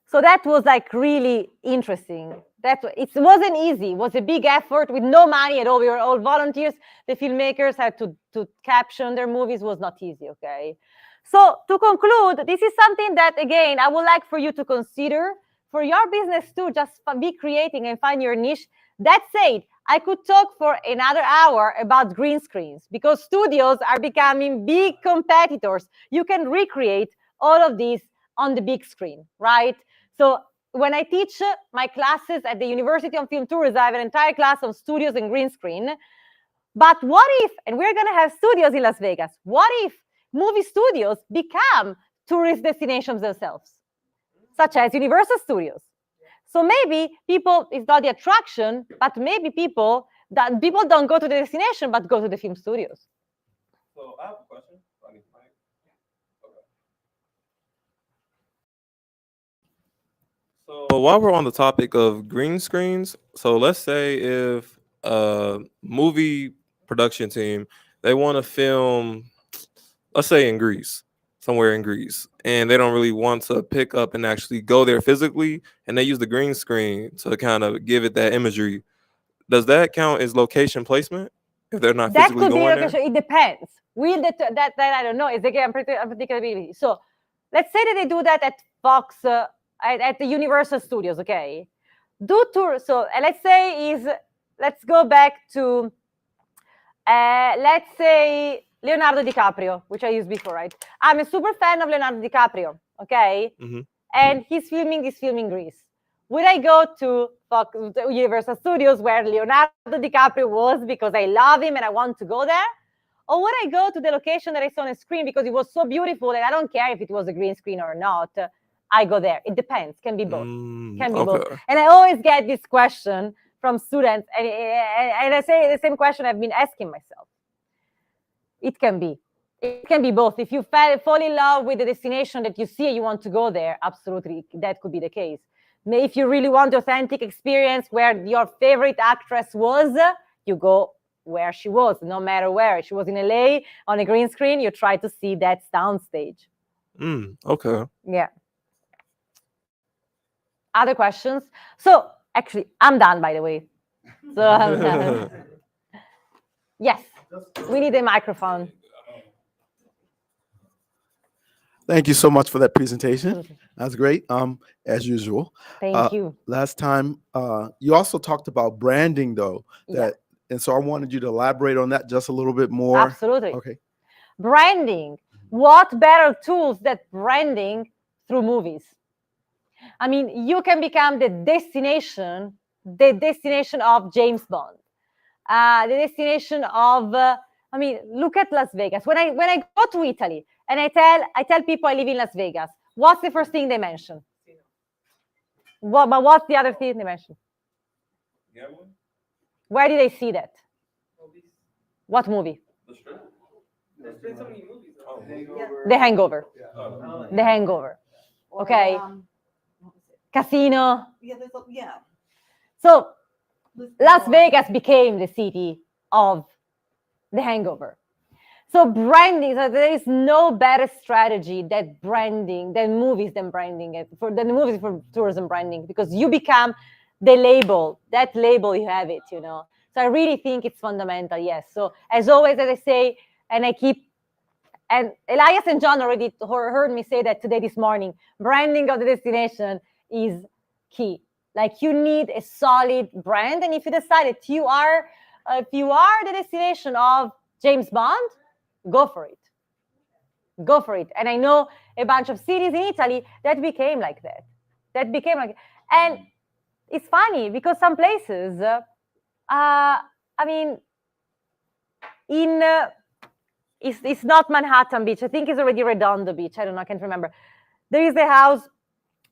So that was like really interesting. It wasn't easy. It was a big effort with no money at all. We were all volunteers. The filmmakers had to caption their movies. It was not easy, okay? So to conclude, this is something that, again, I would like for you to consider for your business too. Just be creating and find your niche. That said, I could talk for another hour about green screens because studios are becoming big competitors. You can recreate all of this on the big screen, right? So when I teach my classes at the University of Film Tourism, I have an entire class on studios and green screen. But what if, and we're going to have studios in Las Vegas, what if movie studios become tourist destinations themselves, such as Universal Studios? So maybe people, it's not the attraction, but maybe people don't go to the destination, but go to the film studios. So I have a question. So while we're on the topic of green screens, so let's say if movie production team, they want to film, let's say in Greece, somewhere in Greece, and they don't really want to pick up and actually go there physically, and they use the green screen to kind of give it that imagery. Does that count as location placement if they're not That physically could be going there? location. It depends. Will that I don't know. Is they get unpredictability. So let's say that they do that at Fox, at the Universal Studios. Okay, do tour. So let's go back to let's say Leonardo DiCaprio, which I used before, right? I'm a super fan of Leonardo DiCaprio. Okay, and he's filming Greece. Would I go to Universal Studios where Leonardo DiCaprio was because I love him and I want to go there? Or would I go to the location that I saw on the screen because it was so beautiful and I don't care if it was a green screen or not? I go there. It depends. Can be both. Can be both. And I always get this question from students, and I say the same question I've been asking myself. It can be. It can be both. If you fall in love with the destination that you see and you want to go there, absolutely, that could be the case. If you really want the authentic experience where your favorite actress was, you go where she was, no matter where. She was in LA on a green screen, you try to see that soundstage. Okay. Yeah. Other questions? So actually, I'm done, by the way. So I'm done. Yes, we need a microphone. Thank you so much for that presentation. That's great, as usual. Thank you. Last time, you also talked about branding, though. And so I wanted you to elaborate on that just a little bit more. Absolutely. Okay. Branding. What better tools than branding through movies? I mean, you can become the destination of James Bond, the destination of. I mean, look at Las Vegas. When I go to Italy and I tell people I live in Las Vegas, what's the first thing they mention? But what's the other thing they mention? Gambling? Where did they see that? Movies. What movie? The Strip? There's been so many movies. The Hangover. The Hangover. Okay. What was it? Casino. Yeah. So Las Vegas became the city of The Hangover. So branding, so there is no better strategy than branding, than movies for tourism branding, because you become the label, that label, you have it, you know. So I really think it's fundamental, yes. So as always, as I say, and Elias and John already heard me say that today, this morning, branding of the destination is key. Like, you need a solid brand, and if you decide that you are the destination of James Bond, go for it. Go for it. And I know a bunch of cities in Italy that became like that. And it's funny because some places, I mean, it's not Manhattan Beach. I think it's already Redondo Beach. I don't know. I can't remember. There is the house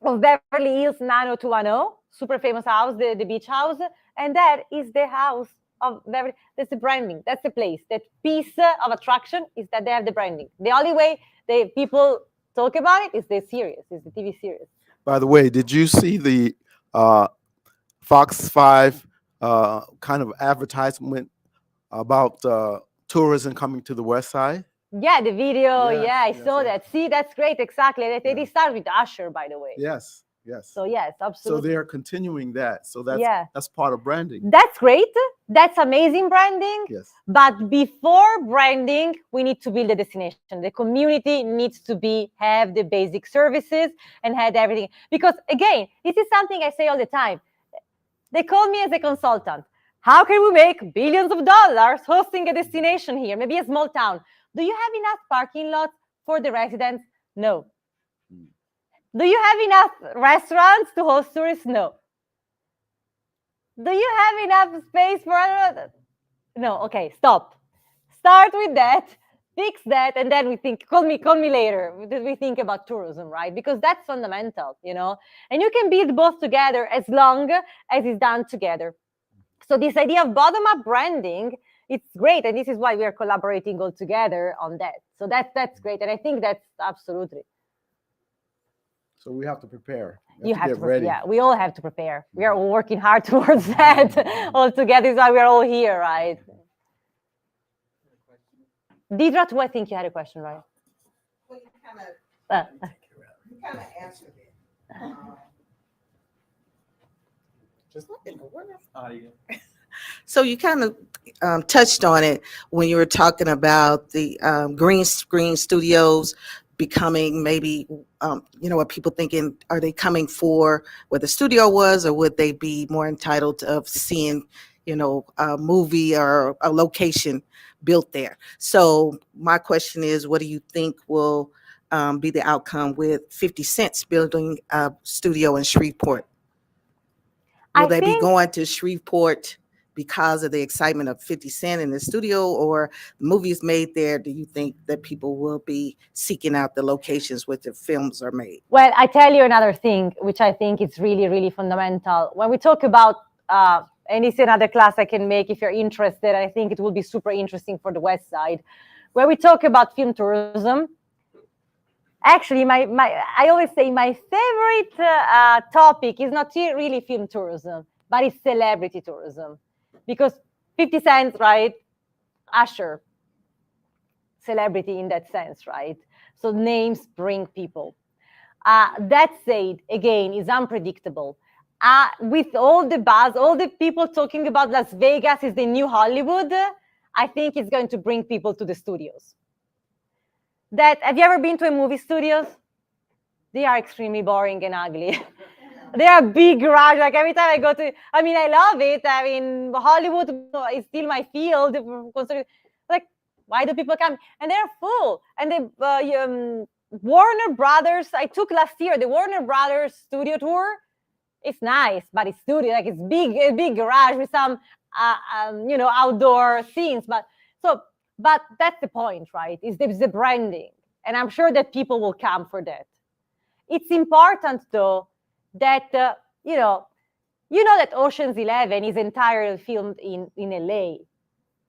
of Beverly Hills 90210, super famous house, the beach house, and that is the house of Beverly. That's the branding. That's the place. That piece of attraction is that they have the branding. The only way people talk about it is the series, is the TV series. By the way, did you see the Fox 5 kind of advertisement about tourism coming to the West Side? Yeah, the video. Yes, I yes, saw yes. that. See, that's great. Exactly. They start with Usher, by the way. Yes. So yes, So absolutely. they're continuing that. So that's part of branding. That's great. That's amazing branding. Yes. But before branding, we need to build a destination. The community needs to have the basic services and have everything. Because again, this is something I say all the time. They call me as a consultant. How can we make billions of dollars hosting a destination here? Maybe a small town. Do you have enough parking lots for the residents? No. Do you have enough restaurants to host tourists? No. Do you have enough space for other? No. Okay, stop. Start with that, fix that, and then we think, call me later. We think about tourism, right? Because that's fundamental, you know? And you can build both together as long as it's done together. So this idea of bottom-up branding, it's great. And this is why we are collaborating all together on that. So that's great. And I think that's absolutely. So we have to prepare. We You to have get to, ready. yeah, we all have to prepare. We are all working hard towards that all together. Is why we are all here, right? Deidre, too, I think you had a question, right? Well, Uh, you kind of answered it. Just So you kind of touched on it when you were talking about the green screen studios becoming maybe, what people thinking, are they coming for where the studio was, or would they be more entitled of seeing, a movie or a location built there? So my question is, what do you think will be the outcome with 50 Cent's building a studio in Shreveport? Will I they be think going to Shreveport because of the excitement of 50 Cent in the studio, or movies made there? Do you think that people will be seeking out the locations where the films are made? Well, I tell you another thing, which I think is really, really fundamental. When we talk about, and it's another class I can make if you're interested, I think it will be super interesting for the West Side. When we talk about film tourism, actually, I always say my favorite topic is not really film tourism, but it's celebrity tourism. Because 50 Cent, right? Usher, celebrity in that sense, right? So names bring people. That said, again, is unpredictable. With all the buzz, all the people talking about Las Vegas is the new Hollywood, I think it's going to bring people to the studios. Have you ever been to a movie studios? They are extremely boring and ugly. They are big garage. Like every time I go to, I mean, I love it. I mean, Hollywood is still my field. Like, why do people come? And they're full. And the Warner Brothers, I took last year, the Warner Brothers studio tour. It's nice, but it's studio, like it's big, a big garage with some, outdoor scenes. But that's the point, right? Is the branding. And I'm sure that people will come for that. It's important, though, that, you know that Ocean's 11 is entirely filmed in LA.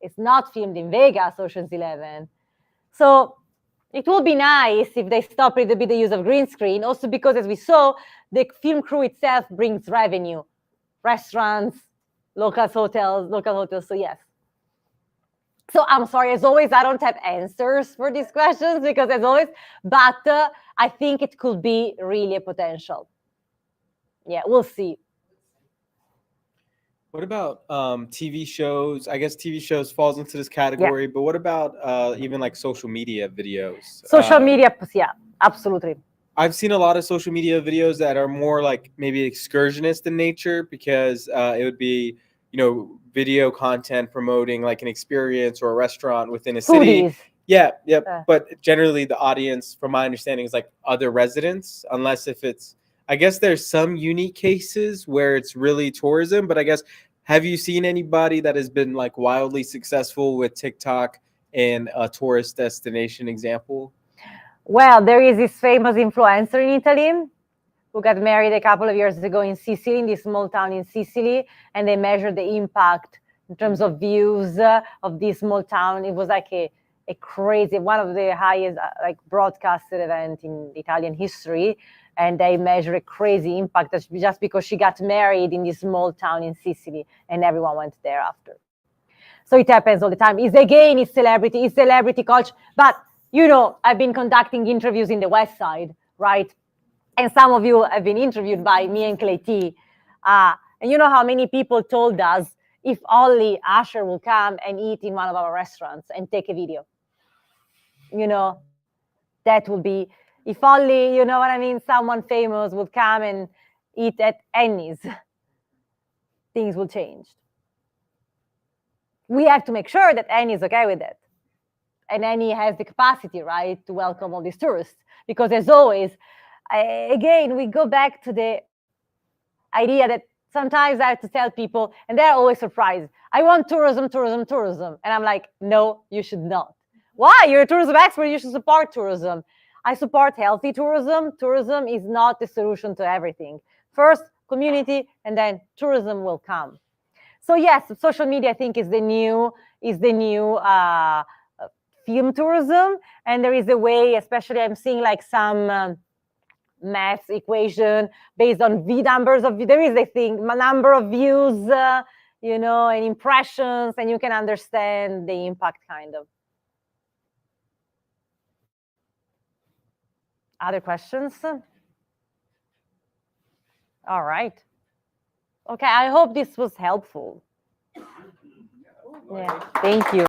It's not filmed in Vegas, Ocean's 11. So it will be nice if they stop a little bit the use of green screen, also because, as we saw, the film crew itself brings revenue. Restaurants, local hotels. So yes. So I'm sorry, as always, I don't have answers for these questions because as always, but I think it could be really a potential. Yeah, we'll see. What about TV shows? I guess TV shows falls into this category, but what about even like social media videos? Social media, yeah, absolutely. I've seen a lot of social media videos that are more like maybe excursionist in nature because it would be, video content promoting like an experience or a restaurant within a city. Foodies. Yeah. But generally the audience, from my understanding, is like other residents, unless if it's, I guess there's some unique cases where it's really tourism, but I guess, have you seen anybody that has been like wildly successful with TikTok and a tourist destination example? Well, there is this famous influencer in Italy who got married a couple of years ago in Sicily, in this small town in Sicily, and they measured the impact in terms of views of this small town. It was like a crazy, one of the highest broadcasted event in Italian history. And they measure a crazy impact just because she got married in this small town in Sicily and everyone went there after. So it happens all the time. It's celebrity culture. But, I've been conducting interviews in the West Side, right? And some of you have been interviewed by me and Clay T. And you know how many people told us if only Usher will come and eat in one of our restaurants and take a video. That would be, if only, you know what I mean, someone famous would come and eat at Annie's, things will change. We have to make sure that Annie is okay with it. And Annie has the capacity, right, to welcome all these tourists. Because as always, again, we go back to the idea that sometimes I have to tell people, and they're always surprised, I want tourism. And I'm like, no, you should not. Why? You're a tourism expert, you should support tourism. I support healthy tourism. Tourism is not the solution to everything. First, community, and then tourism will come. So yes, social media, I think, is the new film tourism. And there is a way, especially I'm seeing like some math equation based on numbers of, there is a thing, number of views, you know, and impressions, and you can understand the impact kind of. Other questions? All right. Okay, I hope this was helpful. Yeah, thank you.